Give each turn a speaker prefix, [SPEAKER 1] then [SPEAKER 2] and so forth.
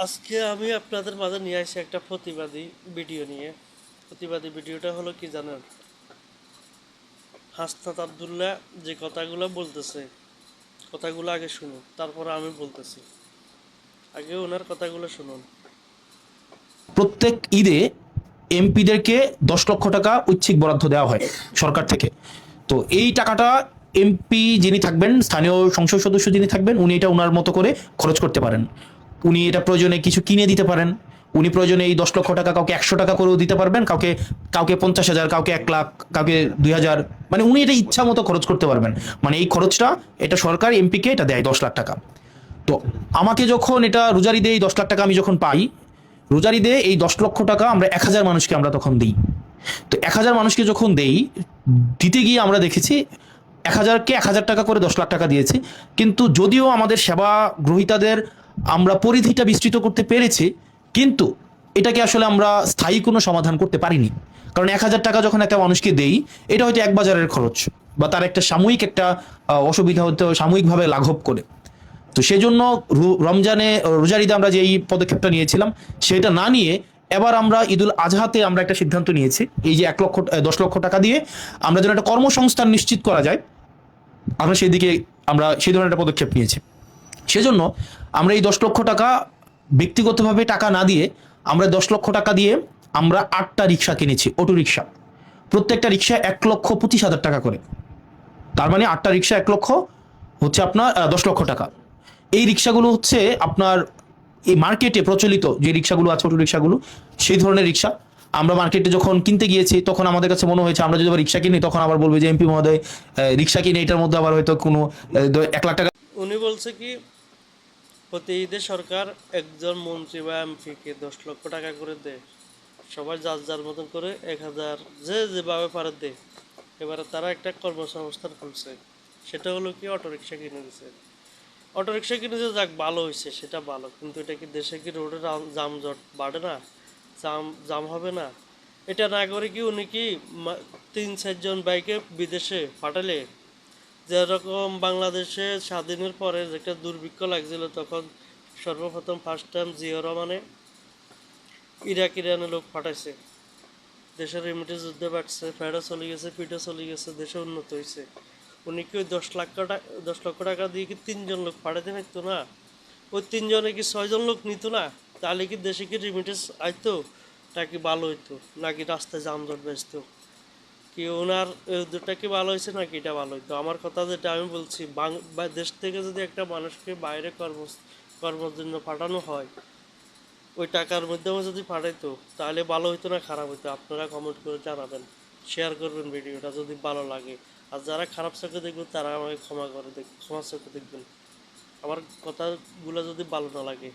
[SPEAKER 1] আজকে আমি আপনাদের মাঝে নিয়ে আসি একটা প্রতিবাদী ভিডিও নিয়ে। প্রতিবাদী ভিডিওটা হলো কি জানেন? হাসনাত আব্দুল্লাহ যে কথাগুলো বলতেছে, কথাগুলো আগে শুনুন, তারপর আমি বলতেছি। আগে ওনার কথাগুলো শুনুন।
[SPEAKER 2] প্রত্যেক ঈদে এমপিদেরকে 10 লক্ষ টাকা ঐচ্ছিক বরাদ্দ দেওয়া হয় সরকার থেকে। তো এই টাকাটা এমপি যিনি থাকবেন, স্থানীয় সংসদ সদস্য যিনি থাকবেন, উনি এটা ওনার মতো করে খরচ করতে পারেন। উনি এটা প্রয়োজনে কিছু কিনে দিতে পারেন। উনি প্রয়োজনে এই 10 লক্ষ টাকা কাউকে 100 টাকা করেও দিতে পারবেন, কাউকে কাউকে 50,000, কাউকে 1 লাখ, কাউকে 2,000, মানে উনি এটা ইচ্ছা মতো খরচ করতে পারবেন। মানে এই খরচটা এটা সরকার এমপিকে এটা দেয় 10 লাখ টাকা। তো আমাকে যখন এটা রোজার ঈদে এই 10 লাখ টাকা আমি যখন পাই, রোজার ঈদে এই 10 লক্ষ টাকা আমরা 1,000 মানুষকে আমরা তখন দিই। তো 1,000 মানুষকে যখন দেই, দিতে গিয়ে আমরা দেখেছি 1,000কে 1,000 টাকা করে 10 লাখ টাকা দিয়েছি। কিন্তু যদিও আমাদের সেবা গ্রহীতাদের আমরা পরিধিটা বিস্তৃত করতে পেরেছি, কিন্তু এটাকে আসলে আমরা স্থায়ী কোনো সমাধান করতে পারিনি। কারণ 1,000 টাকা যখন একটা মানুষকে দেই, এটা হয়তো এক বাজারের খরচ, বা তার একটা সাময়িক একটা অসুবিধা হতে সাময়িকভাবে লাঘব করে। তো সেজন্য রমজানে রোজার ঈদে আমরা যে এই পদক্ষেপটা নিয়েছিলাম, সেটা না নিয়ে এবার আমরা ঈদুল আজহাতে আমরা একটা সিদ্ধান্ত নিয়েছি, এই যে 1 লক্ষ 10 লক্ষ টাকা দিয়ে আমরা যেন একটা কর্মসংস্থান নিশ্চিত করা যায়, আমরা সেই দিকে আমরা সেই ধরনের একটা পদক্ষেপ নিয়েছি। সেজন্য আমরা এই 10 লক্ষ টাকা ব্যক্তিগতভাবে টাকা না দিয়ে, আমরা 10 লক্ষ টাকা দিয়ে আমরা 8টা রিক্সা কিনেছি, অটো রিক্সা। প্রত্যেকটা রিক্সা 1,25,000 টাকা করে। তার মানে 8টা রিক্সা 1 লক্ষ হচ্ছে আপনার 10 লক্ষ টাকা। এই রিক্সাগুলো হচ্ছে আপনার এই মার্কেটে প্রচলিত যে রিক্সাগুলো আছে, অটো রিক্সাগুলো, সেই ধরনের রিক্সা। আমরা মার্কেটে যখন কিনতে গিয়েছি, তখন আমাদের কাছে মনে হয়েছে আমরা যদি আবার রিক্সা কিনি, তখন আবার বলবে যে এমপি মহোদয় রিক্সা কিনে এটার মধ্যে আবার হয়তো কোনো 1 লাখ টাকা।
[SPEAKER 1] উনি বলছে কি, প্রতি ঈদে সরকার একজন মন্ত্রী বা এমপিকে 10 লক্ষ টাকা করে দেয়। সবাই যার যার মতন করে 1,000, যে যেভাবে পারে দেয়। এবারে তারা একটা কর্মসংস্থান খুলছে, সেটা হলো কি অটোরিকশা কিনে দিছে। অটোরিকশা কিনে যে যাক ভালো হয়েছে, সেটা ভালো, কিন্তু এটা কি দেশে কি রোডের যানজট বাড়ে না? জাম জাম হবে না? এটা না করে কি উনি কি 3-4 জন বাইকে বিদেশে পাঠালে, যেরকম বাংলাদেশে স্বাধীনের পরে একটা দুর্ভিক্ষ লাগছিল, তখন সর্বপ্রথম ফার্স্ট টাইম জিয়া রহমানে ইরানের লোক পাঠাইছে। দেশের রেমিটেন্স যুদ্ধে বাড়ছে, ফেডা চলে গেছে, পিঠা চলে গেছে, দেশে উন্নত হয়েছে। উনি কি ওই 10 লক্ষ টাকা দিয়ে কি 3 জন লোক পাঠাতে পারতো না? ওই 3 জনে কি 6 জন লোক নিত না? তাহলে কি দেশে কি রেমিটেন্স আইতো? নাকি ভালো হইতো? নাকি রাস্তায় যানজট বেচতো? কি ওনার উদ্যোগটা কি ভালো হয়েছে নাকি এটা ভালো হইতো? আমার কথা যেটা আমি বলছি, দেশ থেকে যদি একটা মানুষকে বাইরে কর্মের জন্য পাঠানো হয়, ওই টাকার মাধ্যমে যদি পাঠাইতো, তাহলে ভালো হইতো না খারাপ হইতো? আপনারা কমেন্ট করে জানাবেন, শেয়ার করবেন ভিডিওটা যদি ভালো লাগে। আর যারা খারাপ চোখে দেখবেন, তারা আমাকে ক্ষমা চোখে দেখবেন। আমার কথাগুলো যদি ভালো না লাগে।